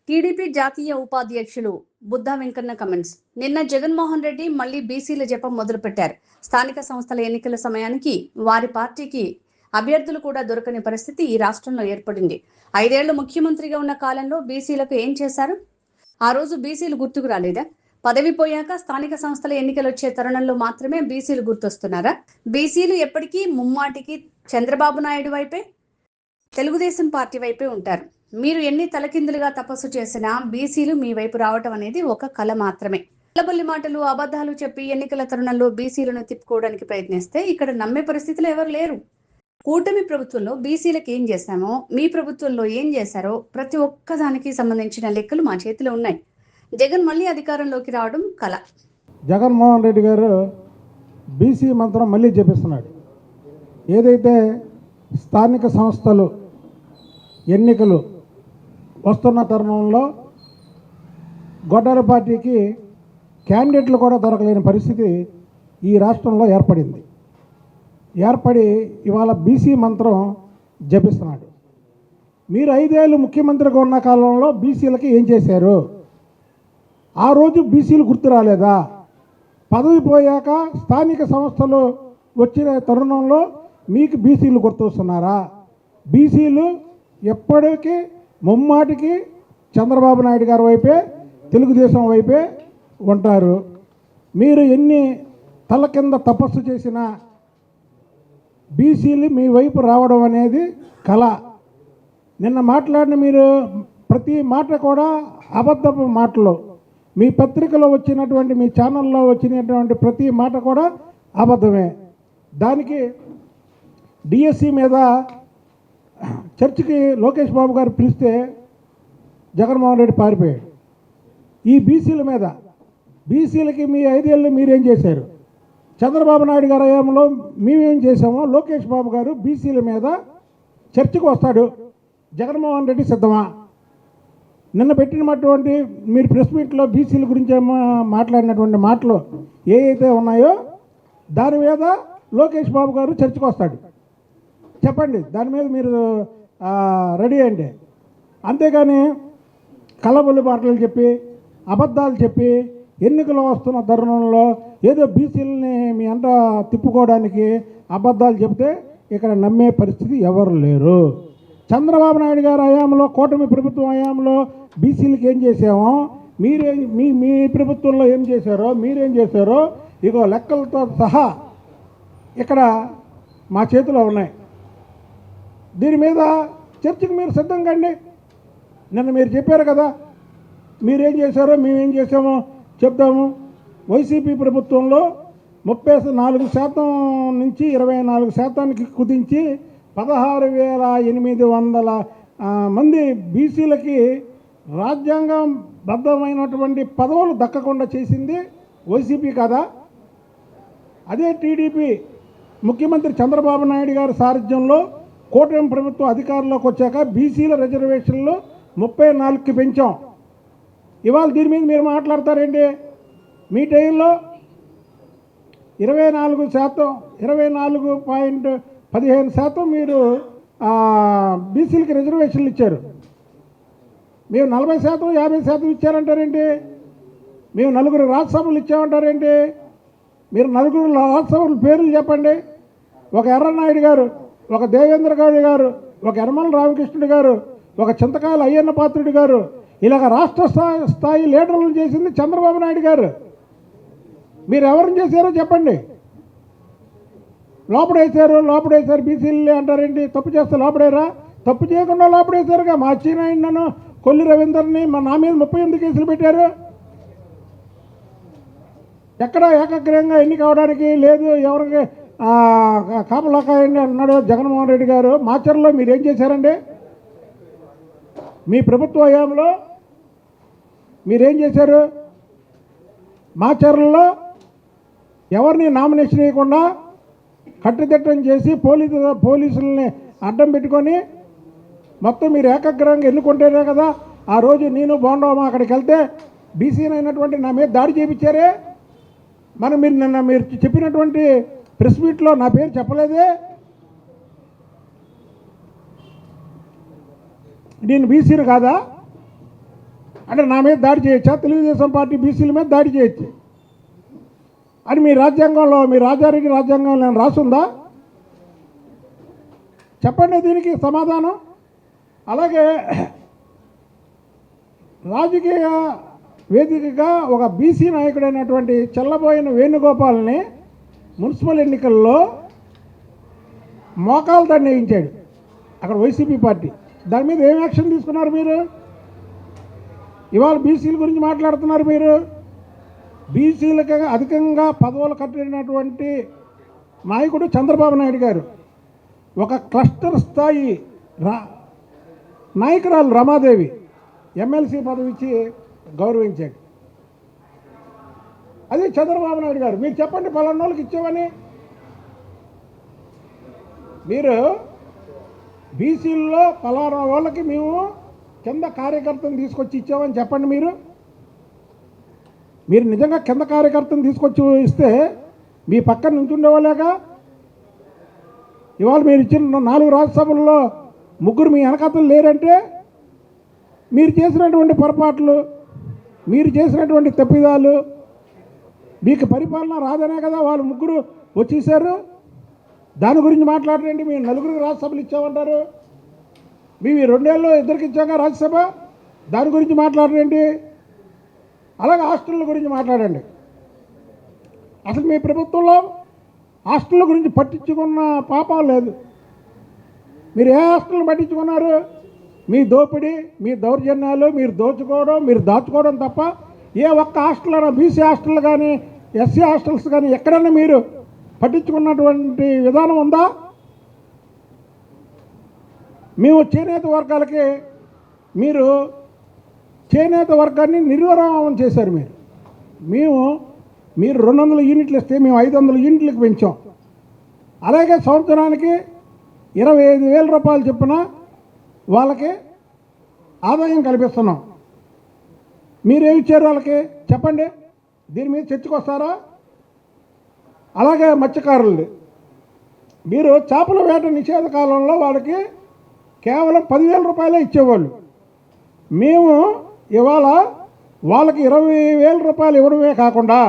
TDP జాతీయ ఉపాధ్యక్షులు Buddha Venkanna comments. నిన్న జగన్మోహన్ రెడ్డి మళ్లీ బీసీల జపం మొదలుపెట్టారు. స్థానిక సంస్థల ఎన్నికల సమయానికి వారి పార్టీకి అభ్యర్థులు కూడా దొరకని పరిస్థితి ఈ రాష్ట్రంలో ఏర్పడింది. 5 ఏళ్లు ముఖ్యమంత్రిగా ఉన్న కాలంలో బీసీలకు ఏం చేశారు? ఆ రోజు బీసీలు గుర్తుకు రాలేదా? పదవి పోయాక స్థానిక సంస్థల ఎన్నికలు వచ్చే తరుణంలో మాత్రమే బీసీలు గుర్తొస్తున్నారా? బీసీలు ఎప్పటికీ ముమ్మాటికి చంద్రబాబు నాయుడు వైపే, తెలుగుదేశం పార్టీ వైపే ఉంటారు. మీరు ఎన్ని తలకిందులుగా తపస్సు చేసినా బీసీలు మీ వైపు రావటం అనేది ఒక కళ మాత్రమే. కలబల్లి మాటలు, అబద్ధాలు చెప్పి ఎన్నికల తరుణంలో బీసీలను తిప్పుకోవడానికి ప్రయత్నిస్తే ఇక్కడ నమ్మే పరిస్థితులు ఎవరు లేరు. కూటమి ప్రభుత్వంలో బీసీలకు ఏం చేశామో, మీ ప్రభుత్వంలో ఏం చేశారో ప్రతి ఒక్కదానికి సంబంధించిన లెక్కలు మా చేతిలో ఉన్నాయి. జగన్ మళ్ళీ అధికారంలోకి రావడం కళ. జగన్మోహన్ రెడ్డి గారు బీసీ మంత్రం మళ్ళీ జపిస్తున్నాడు. ఏదైతే స్థానిక సంస్థలు ఎన్నికలు వస్తున్న తరుణంలో గొడ్డల పార్టీకి క్యాండిడేట్లు కూడా దొరకలేని పరిస్థితి ఈ రాష్ట్రంలో ఏర్పడి ఇవాళ బీసీ మంత్రం జపిస్తున్నాడు. మీరు 5 ఏళ్ళు ముఖ్యమంత్రిగా ఉన్న కాలంలో బీసీలకి ఏం చేశారు? ఆ రోజు బీసీలు గుర్తు రాలేదా? పదవి పోయాక స్థానిక సంస్థలు వచ్చిన తరుణంలో మీకు బీసీలు గుర్తొస్తున్నారా? బీసీలు ఎప్పటికీ ముమ్మాటికి చంద్రబాబు నాయుడు గారి వైపే, తెలుగుదేశం వైపే ఉంటారు. మీరు ఎన్ని తల కింద తపస్సు చేసినా బీసీలు మీ వైపు రావడం అనేది కళ. నిన్న మాట్లాడిన మీరు ప్రతి మాట కూడా అబద్ధపు మాటలు. మీ పత్రికలో వచ్చినటువంటి, మీ ఛానల్లో వచ్చినటువంటి ప్రతి మాట కూడా అబద్ధమే. దానికి డిఎస్సి మీద చర్చికి లోకేష్ బాబు గారు పిలిస్తే జగన్మోహన్ రెడ్డి పారిపోయాడు. ఈ బీసీల మీద, బీసీలకి మీ 5 ఏళ్ళు మీరేం చేశారు? చంద్రబాబు నాయుడు గారి హయాంలో మేమేం చేసామో లోకేష్ బాబు గారు బీసీల మీద చర్చకు వస్తాడు. జగన్మోహన్ రెడ్డి సిద్ధమా? నిన్న పెట్టినటువంటి మీరు ప్రెస్ మీట్లో బీసీల గురించి మాట్లాడినటువంటి మాటలు ఏవైతే ఉన్నాయో దాని మీద లోకేష్ బాబు గారు చర్చకు వస్తాడు. చెప్పండి, దాని మీద మీరు రెడీ అండి. అంతేగాని కలబొల్లి మాటలు చెప్పి, అబద్ధాలు చెప్పి ఎన్నికలు వస్తున్న తరుణంలో ఏదో బీసీలని మీ అంట తిప్పుకోవడానికి అబద్ధాలు చెప్తే ఇక్కడ నమ్మే పరిస్థితి ఎవరు లేరు. చంద్రబాబు నాయుడు గారి హయాంలో, కూటమి ప్రభుత్వం హయాంలో బీసీలకు ఏం చేసామో, మీ ప్రభుత్వంలో ఏం చేశారో, మీరేం చేశారో ఇగో లెక్కలతో సహా ఇక్కడ మా చేతిలో ఉన్నాయి. దీని మీద చర్చకు మీరు సిద్ధం కండి. నిన్న మీరు చెప్పారు కదా, మీరేం చేశారో మేమేం చేసామో చెప్తాము. వైసీపీ ప్రభుత్వంలో 34% నుంచి 24%కి కుదించి 16,800 మంది బీసీలకి రాజ్యాంగం బద్ధమైనటువంటి పదవులు దక్కకుండా చేసింది వైసీపీ కదా. అదే టీడీపీ ముఖ్యమంత్రి చంద్రబాబు నాయుడు గారి సారథ్యంలో కూటమి ప్రభుత్వం అధికారంలోకి వచ్చాక బీసీల రిజర్వేషన్లు 34కి పెంచాం. ఇవాళ దీని మీద మీరు మాట్లాడతారేంటి? మీ టైంలో 24.15% మీరు బీసీలకి రిజర్వేషన్లు ఇచ్చారు. మేము 40%, 50% ఇచ్చారంటారేంటి? మేము 4 రాజ్యసభలు ఇచ్చామంటారేంటి? మీరు 4 రాజ్యసభల పేర్లు చెప్పండి. ఒక ఎర్రనాయుడు గారు, ఒక దేవేంద్ర గౌడ్ గారు, ఒక యనమల రామకృష్ణుడు గారు, ఒక చింతకాయల అయ్యన్న పాత్రుడు గారు, ఇలాగ రాష్ట్ర స్థాయి లీడర్లను చేసింది చంద్రబాబు నాయుడు గారు. మీరు ఎవరిని చేశారో చెప్పండి. లోపడేశారు బీసీలు అంటారేంటి? తప్పు చేస్తే లోపడేరా? తప్పు చేయకుండా లోపడేశారుగా. మా అచ్చెన్నాయుడును, కొల్లి రవీందర్ని నా మీద 38 కేసులు పెట్టారు. ఎక్కడ ఏకగ్రీయంగా ఎన్నిక అవడానికి లేదు. ఎవరికి కాపలాకాయండి అన్నాడు జగన్మోహన్ రెడ్డి గారు. మాచర్లో మీరేం చేశారండి? మీ ప్రభుత్వ హయాంలో మీరేం చేశారు? మాచర్లలో ఎవరిని నామినేషన్ వేయకుండా కట్టుదిట్టం చేసి పోలీసులని అడ్డం పెట్టుకొని మొత్తం మీరు ఏకగ్రహంగా ఎన్నుకుంటేనే కదా ఆ రోజు నేను బాగుండవమా అక్కడికి వెళ్తే బీసీని అయినటువంటి నా మీద దాడి చేయించారే. నిన్న మీరు చెప్పినటువంటి ప్రెస్ మీట్లో నా పేరు చెప్పలేదే. నేను బీసీని కాదా? అంటే నా మీద దాడి చేయొచ్చా? తెలుగుదేశం పార్టీ బీసీల మీద దాడి చేయొచ్చు అని మీ రాజ్యాంగంలో, మీ రాజారెడ్డి రాజ్యాంగంలో నేను రాసుందా? చెప్పండి దీనికి సమాధానం. అలాగే రాజకీయ వేదికగా ఒక బీసీ నాయకుడైనటువంటి చెల్లబోయిన వేణుగోపాల్ని మున్సిపల్ ఎన్నికల్లో మోకాలు దండ వేయించాడు అక్కడ వైసీపీ పార్టీ. దాని మీద ఏం యాక్షన్ తీసుకున్నారు మీరు? ఇవాళ బీసీల గురించి మాట్లాడుతున్నారు మీరు. బీసీలకు అధికంగా పదవులు కట్టినటువంటి నాయకుడు చంద్రబాబు నాయుడు గారు. ఒక క్లస్టర్ స్థాయి నాయకురాలు రమాదేవి ఎమ్మెల్సీ పదవి ఇచ్చి గౌరవించాడు. అది చంద్రబాబు నాయుడు గారు. మీరు చెప్పండి పలానోళ్ళకి ఇచ్చామని. మీరు బీసీల్లో పలానా వాళ్ళకి మేము కింద కార్యకర్తను తీసుకొచ్చి ఇచ్చామని చెప్పండి. మీరు నిజంగా కింద కార్యకర్తను తీసుకొచ్చి ఇస్తే మీ పక్కన నుంచుండేవాళ్ళేగా. ఇవాళ మీరు ఇచ్చిన 4 రాజ్యసభల్లో 3 మీ వెనకాతలు లేరంటే మీరు చేసినటువంటి పొరపాట్లు, మీరు చేసినటువంటి తప్పిదాలు, మీకు పరిపాలన రాదనే కదా వాళ్ళు 3 వచ్చేసారు. దాని గురించి మాట్లాడండి. మీరు 4 రాజ్యసభలు ఇచ్చామంటారు. మేము 2 ఏళ్ళు 2కి ఇచ్చాక రాజ్యసభ, దాని గురించి మాట్లాడండి. అలాగే హాస్టళ్ళ గురించి మాట్లాడండి. అసలు మీ ప్రభుత్వంలో హాస్టళ్ళ గురించి పట్టించుకున్న పాపం లేదు. మీరు ఏ హాస్టల్ని పట్టించుకున్నారు? మీ దోపిడీ, మీ దౌర్జన్యాలు, మీరు దోచుకోవడం, మీరు దాచుకోవడం తప్ప ఏ ఒక్క హాస్టల్ అయినా, బీసీ హాస్టల్ కానీ ఎస్సీ హాస్టల్స్ కానీ ఎక్కడైనా మీరు పట్టించుకున్నటువంటి విధానం ఉందా? మేము చేనేత వర్గాలకి, మీరు చేనేత వర్గాన్ని నిర్విరామం చేశారు. మీరు 200 యూనిట్లు ఇస్తే మేము 500 యూనిట్లకు పెంచాం. అలాగే సంవత్సరానికి 25,000 రూపాయలు చొప్పున వాళ్ళకి ఆదాయం కల్పిస్తున్నాం. మీరేమి ఇచ్చారు వాళ్ళకి చెప్పండి. దీని మీద చర్చకొస్తారా? అలాగే మత్స్యకారులు, మీరు చేపల వేట నిషేధ కాలంలో వాళ్ళకి కేవలం 10,000 రూపాయలే ఇచ్చేవాళ్ళు. మేము ఇవాళ వాళ్ళకి 20,000 రూపాయలు ఇవ్వడమే కాకుండా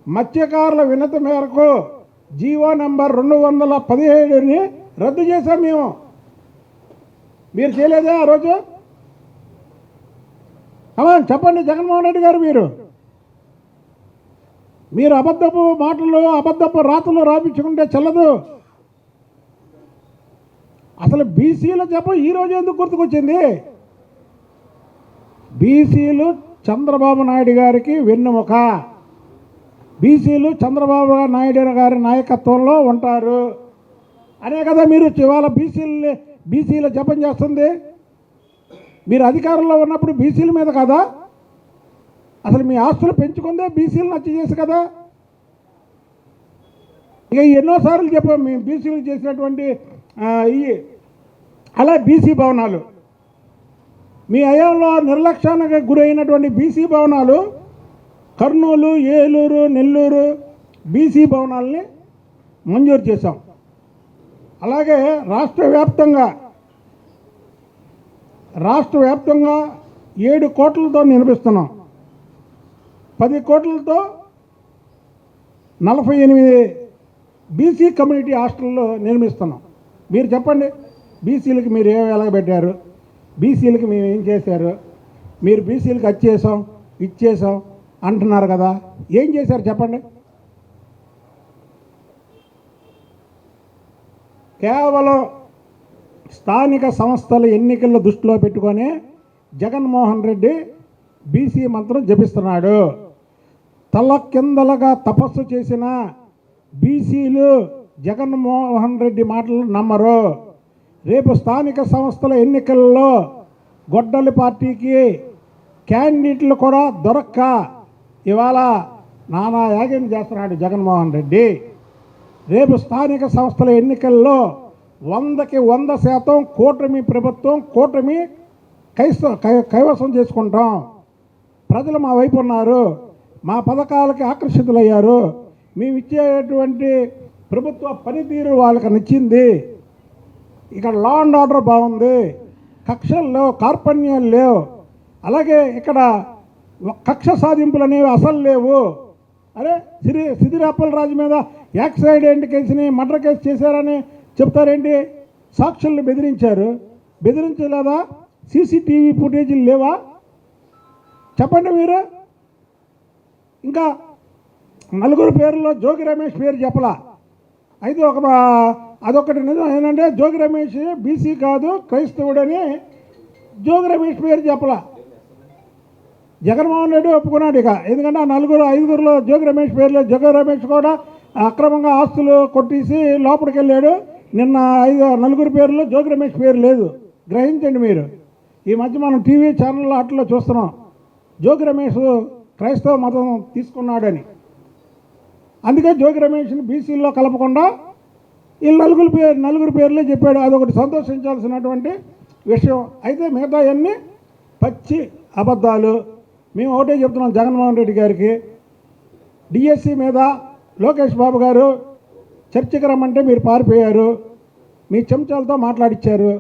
మత్స్యకారుల వినతి మేరకు జీవో నెంబర్ 217ని రద్దు చేశాం మేము. మీరు చేయలేదా ఆ రోజు? చెప్పండి జగన్మోహన్ రెడ్డి గారు. మీరు అబద్ధపు మాటలు, అబద్ధపు రాతలు రాపించుకుంటే చెల్లదు. అసలు బీసీల జపం ఈరోజు ఎందుకు గుర్తుకొచ్చింది? బీసీలు చంద్రబాబు నాయుడు గారికి వెన్నెముక. బీసీలు చంద్రబాబు నాయుడు గారి నాయకత్వంలో ఉంటారు అనే కదా మీరు ఇవాళ బీసీల జపం చేస్తుంది. మీరు అధికారంలో ఉన్నప్పుడు బీసీల మీద కదా, అసలు మీ ఆస్తులు పెంచుకుందే బీసీలు నచ్చి చేసి కదా. ఇక ఎన్నోసార్లు చెప్పాం మేము బీసీలు చేసినటువంటి అలా బీసీ భవనాలు, మీ హయాంలో నిర్లక్ష్యానికి గురైనటువంటి బీసీ భవనాలు, కర్నూలు, ఏలూరు, నెల్లూరు బీసీ భవనాలని మంజూరు చేశాం. అలాగే రాష్ట్ర వ్యాప్తంగా 7 కోట్లతో నిర్మిస్తున్నాం. 10 కోట్లతో 48 బీసీ కమ్యూనిటీ హాస్టల్లో నిర్మిస్తున్నాం. మీరు చెప్పండి, బీసీలకి మీరు ఏం ఎలాగబెట్టారు? బీసీలకి మేము ఏం చేశారు? మీరు బీసీలకి అది ఇచ్చేసాం అంటున్నారు కదా, ఏం చేశారు చెప్పండి? కేవలం స్థానిక సంస్థల ఎన్నికల దృష్టిలో పెట్టుకొని జగన్మోహన్ రెడ్డి బీసీ మంత్రం జపిస్తున్నాడు. తల కిందలుగా తపస్సు చేసిన బీసీలు జగన్మోహన్ రెడ్డి మాటలు నమ్మరు. రేపు స్థానిక సంస్థల ఎన్నికల్లో గొడ్డలి పార్టీకి క్యాండిడేట్లు కూడా దొరక్క ఇవాళ నానా యాగం చేస్తున్నాడు జగన్మోహన్ రెడ్డి. రేపు స్థానిక సంస్థల ఎన్నికల్లో 100కి 100% కూటమి ప్రభుత్వం, కూటమి కైవసం చేసుకుంటాం. ప్రజలు మా వైపు ఉన్నారు, మా పథకాలకి ఆకర్షితులయ్యారు, మేము ఇచ్చేటువంటి ప్రభుత్వ పనితీరు వాళ్ళకి నచ్చింది, ఇక్కడ లా అండ్ ఆర్డర్ బాగుంది, కక్షలు లేవు, కార్పణ్యాలు లేవు, అలాగే ఇక్కడ కక్ష సాధింపులు అనేవి అసలు లేవు. అరే సిదిరి అప్పలరాజు మీద యాక్సిడెంట్ కేసుని మర్డర్ కేసు చేశారని చెప్తారేంటి? సాక్షుల్ని బెదిరించలేదా? సీసీటీవీ ఫుటేజీలు లేవా? చెప్పండి మీరు. ఇంకా నలుగురు పేర్లలో జోగి రమేష్ పేరు చెప్పలా. అయితే అదొకటి నిజం ఏంటంటే జోగి రమేష్ బీసీ కాదు క్రైస్తవుడని జోగి రమేష్ పేరు చెప్పలా. జగన్మోహన్ రెడ్డి ఒప్పుకున్నాడు. ఇక ఎందుకంటే ఆ ఐదుగురులో జోగి రమేష్ పేర్లు. జోగి రమేష్ కూడా అక్రమంగా ఆస్తులు కొట్టేసి లోపలికి వెళ్ళాడు. నిన్న నలుగురు పేర్లు జోగి రమేష్ పేరు లేదు. గ్రహించండి మీరు. ఈ మధ్య మనం టీవీ ఛానల్లో అట్లా చూస్తున్నాం జోగి రమేష్ క్రైస్తవ మతం తీసుకున్నాడని. అందుకే జోగి రమేష్ని బీసీల్లో కలపకుండా వీళ్ళు నలుగురు పేర్లే చెప్పాడు. అదొకటి సంతోషించాల్సినటువంటి విషయం. అయితే మిగతా అన్నీ పచ్చి అబద్ధాలు. మేము ఒకటే చెప్తున్నాం జగన్మోహన్ రెడ్డి గారికి. డిఎస్సి మీద లోకేష్ బాబు గారు చర్చకి రమ్మంటే మీరు పారిపోయారు. మీ చెంచాలతో మాట్లాడిచ్చారు.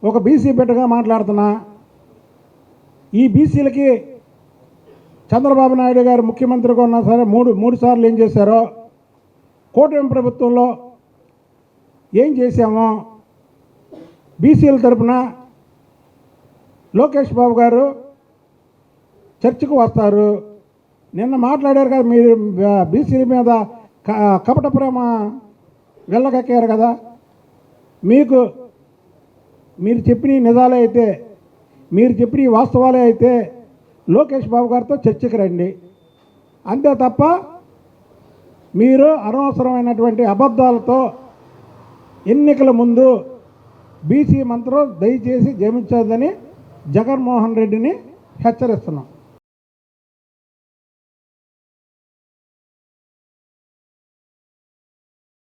ఒక బీసీ బిడ్డగా మాట్లాడుతున్నా. ఈ బీసీలకి చంద్రబాబు నాయుడు గారు ముఖ్యమంత్రిగా ఉన్నా సరే మూడు సార్లు ఏం చేశారో, కూటమి ప్రభుత్వంలో ఏం చేశామో, బీసీల తరపున లోకేష్ బాబు గారు చర్చకు వస్తారు. నిన్న మాట్లాడారు కదా, మీరు బీసీల మీద కపట ప్రేమ వెళ్ళగక్కారు కదా. మీరు చెప్పిన నిజాలే అయితే, మీరు చెప్పిన వాస్తవాలే అయితే లోకేష్ బాబు గారితో చర్చకు రండి. అంతే తప్ప మీరు అనవసరమైనటువంటి అబద్ధాలతో ఎన్నికల ముందు బీసీ మంత్రం దయచేసి జమించదని జగన్మోహన్ రెడ్డిని హెచ్చరిస్తున్నాం.